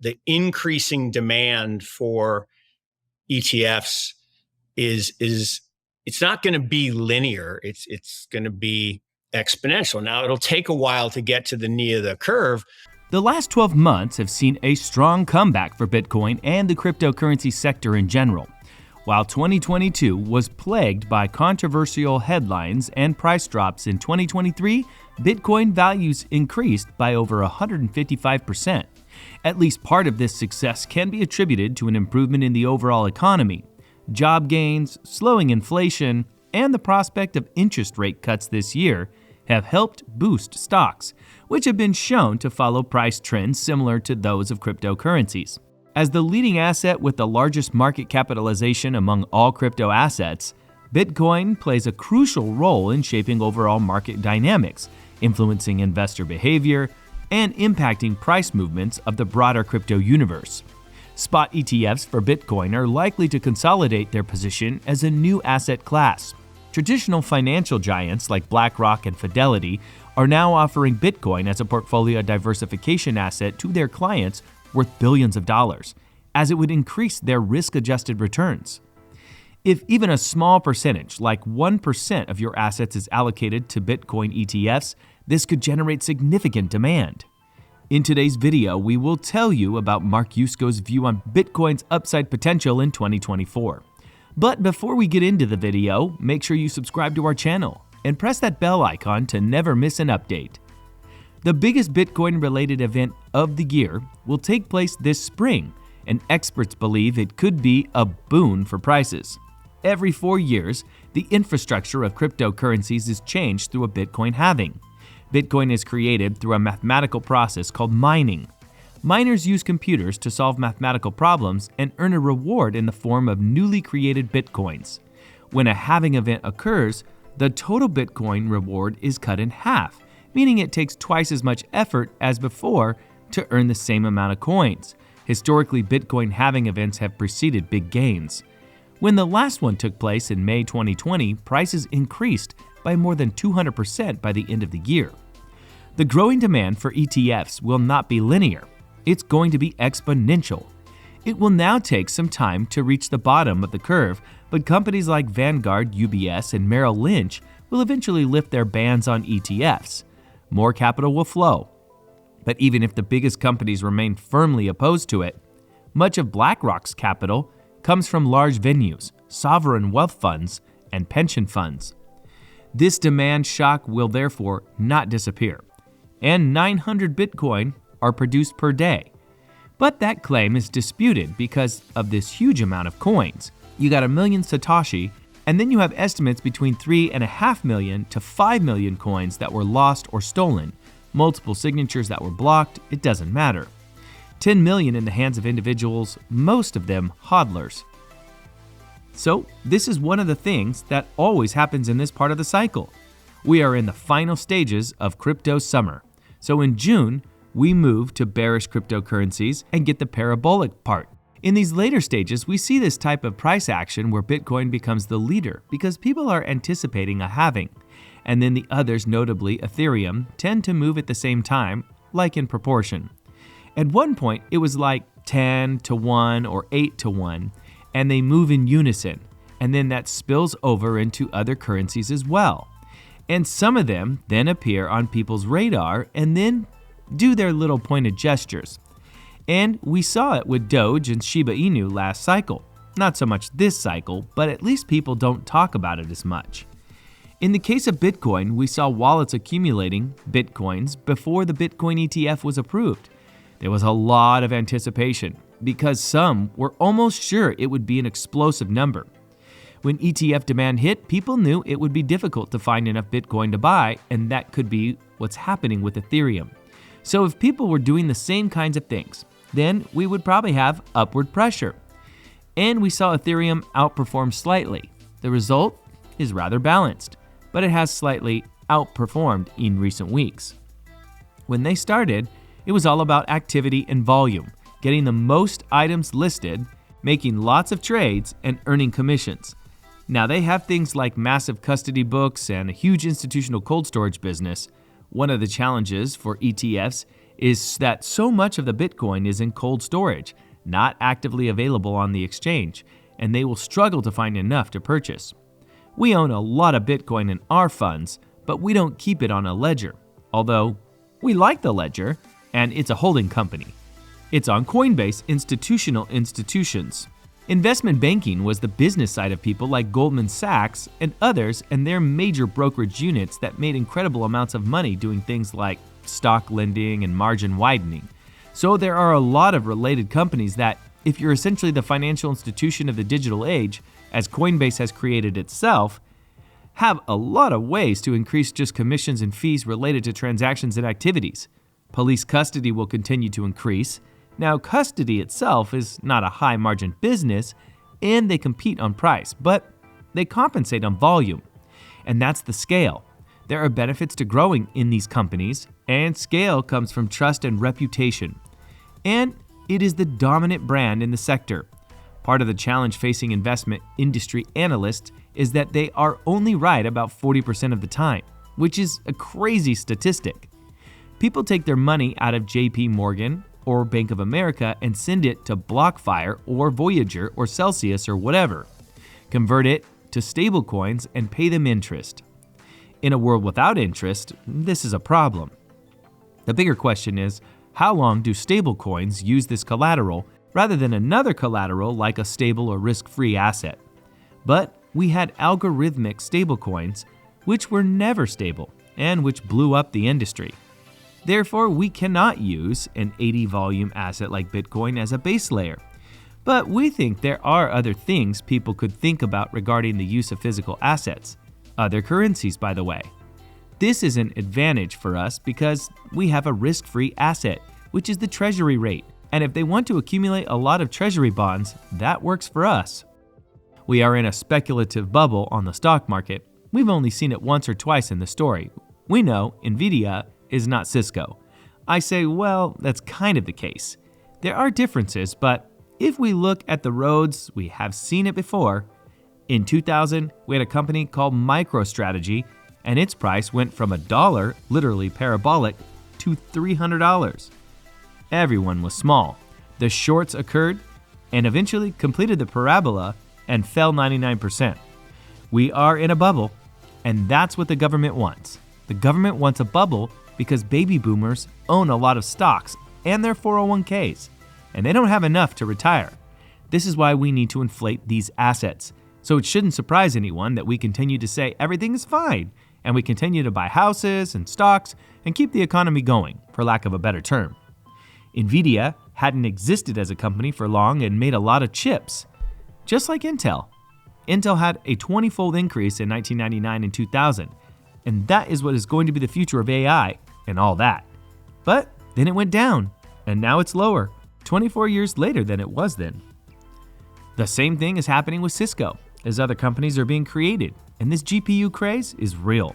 the increasing demand for ETFs is it's not going to be linear. It's going to be exponential. Now, it'll take a while to get to the knee of the curve. The last 12 months have seen a strong comeback for Bitcoin and the cryptocurrency sector in general. While 2022 was plagued by controversial headlines and price drops, in 2023, Bitcoin values increased by over 155%. At least part of this success can be attributed to an improvement in the overall economy. Job gains, slowing inflation, and the prospect of interest rate cuts this year have helped boost stocks, which have been shown to follow price trends similar to those of cryptocurrencies. As the leading asset with the largest market capitalization among all crypto assets, Bitcoin plays a crucial role in shaping overall market dynamics, influencing investor behavior, and impacting price movements of the broader crypto universe. Spot ETFs for Bitcoin are likely to consolidate their position as a new asset class. Traditional financial giants like BlackRock and Fidelity are now offering Bitcoin as a portfolio diversification asset to their clients worth billions of dollars, as it would increase their risk-adjusted returns. If even a small percentage, like 1% of your assets, is allocated to Bitcoin ETFs, this could generate significant demand. In today's video, we will tell you about Mark Yusko's view on Bitcoin's upside potential in 2024. But before we get into the video, make sure you subscribe to our channel and press that bell icon to never miss an update. The biggest Bitcoin-related event of the year will take place this spring, and experts believe it could be a boon for prices. Every 4 years, the infrastructure of cryptocurrencies is changed through a Bitcoin halving. Bitcoin is created through a mathematical process called mining. Miners use computers to solve mathematical problems and earn a reward in the form of newly created Bitcoins. When a halving event occurs, the total Bitcoin reward is cut in half, meaning it takes twice as much effort as before to earn the same amount of coins. Historically, Bitcoin halving events have preceded big gains. When the last one took place in May 2020, prices increased by more than 200% by the end of the year. The growing demand for ETFs will not be linear. It's going to be exponential. It will now take some time to reach the bottom of the curve, but companies like Vanguard, UBS, and Merrill Lynch will eventually lift their bans on ETFs. More capital will flow. But even if the biggest companies remain firmly opposed to it, much of BlackRock's capital comes from large venues, sovereign wealth funds, and pension funds. This demand shock will therefore not disappear, and 900 Bitcoin are produced per day. But that claim is disputed because of this huge amount of coins. You got 1 million Satoshi, and then you have estimates between 3.5 million to 5 million coins that were lost or stolen, multiple signatures that were blocked, it doesn't matter. 10 million in the hands of individuals, most of them hodlers. So this is one of the things that always happens in this part of the cycle. We are in the final stages of crypto summer. So in June, we move to bearish cryptocurrencies and get the parabolic part. In these later stages, we see this type of price action where Bitcoin becomes the leader because people are anticipating a halving. And then the others, notably Ethereum, tend to move at the same time, like in proportion. At one point, it was like 10 to 1 or 8 to 1, and they move in unison. And then that spills over into other currencies as well. And some of them then appear on people's radar and then do their little pointed gestures. And we saw it with Doge and Shiba Inu last cycle. Not so much this cycle, but at least people don't talk about it as much. In the case of Bitcoin, we saw wallets accumulating Bitcoins before the Bitcoin ETF was approved. There was a lot of anticipation because some were almost sure it would be an explosive number. When ETF demand hit, people knew it would be difficult to find enough Bitcoin to buy, and that could be what's happening with Ethereum. So if people were doing the same kinds of things, then we would probably have upward pressure. And we saw Ethereum outperform slightly. The result is rather balanced, but it has slightly outperformed in recent weeks. When they started, it was all about activity and volume, getting the most items listed, making lots of trades, and earning commissions. Now they have things like massive custody books and a huge institutional cold storage business. One of the challenges for ETFs is that so much of the Bitcoin is in cold storage, not actively available on the exchange, and they will struggle to find enough to purchase. We own a lot of Bitcoin in our funds, but we don't keep it on a ledger, although we like the ledger, and it's a holding company. It's on Coinbase Institutional Institutions. Investment banking was the business side of people like Goldman Sachs and others and their major brokerage units that made incredible amounts of money doing things like stock lending and margin widening. So there are a lot of related companies that, if you're essentially the financial institution of the digital age, as Coinbase has created itself, have a lot of ways to increase just commissions and fees related to transactions and activities. Police custody will continue to increase. Now, custody itself is not a high margin business, and they compete on price, but they compensate on volume. And that's the scale. There are benefits to growing in these companies, and scale comes from trust and reputation. And it is the dominant brand in the sector. Part of the challenge facing investment industry analysts is that they are only right about 40% of the time, which is a crazy statistic. People take their money out of JP Morgan or Bank of America and send it to BlockFi or Voyager or Celsius or whatever, convert it to stablecoins and pay them interest. In a world without interest, this is a problem. The bigger question is, how long do stablecoins use this collateral rather than another collateral like a stable or risk-free asset? But we had algorithmic stablecoins, which were never stable and which blew up the industry. Therefore, we cannot use an 80-volume asset like Bitcoin as a base layer. But we think there are other things people could think about regarding the use of physical assets. Other currencies, by the way. This is an advantage for us because we have a risk-free asset, which is the treasury rate. And if they want to accumulate a lot of treasury bonds, that works for us. We are in a speculative bubble on the stock market. We've only seen it once or twice in the story. We know Nvidia is not Cisco. I say, well, that's kind of the case. There are differences, but if we look at the roads, we have seen it before. In 2000, we had a company called MicroStrategy, and its price went from $1, literally parabolic, to $300. Everyone was small. The shorts occurred and eventually completed the parabola and fell 99%. We are in a bubble, and that's what the government wants. The government wants a bubble because baby boomers own a lot of stocks and their 401ks, and they don't have enough to retire. This is why we need to inflate these assets. So it shouldn't surprise anyone that we continue to say everything is fine, and we continue to buy houses and stocks and keep the economy going, for lack of a better term. Nvidia hadn't existed as a company for long and made a lot of chips, just like Intel. Intel had a 20-fold increase in 1999 and 2000, and that is what is going to be the future of AI and all that. But then it went down, and now it's lower, 24 years later than it was then. The same thing is happening with Cisco, as other companies are being created, and this GPU craze is real.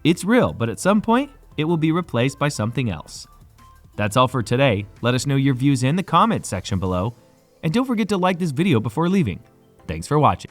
It's real, but at some point, it will be replaced by something else. That's all for today. Let us know your views in the comments section below, and don't forget to like this video before leaving. Thanks for watching.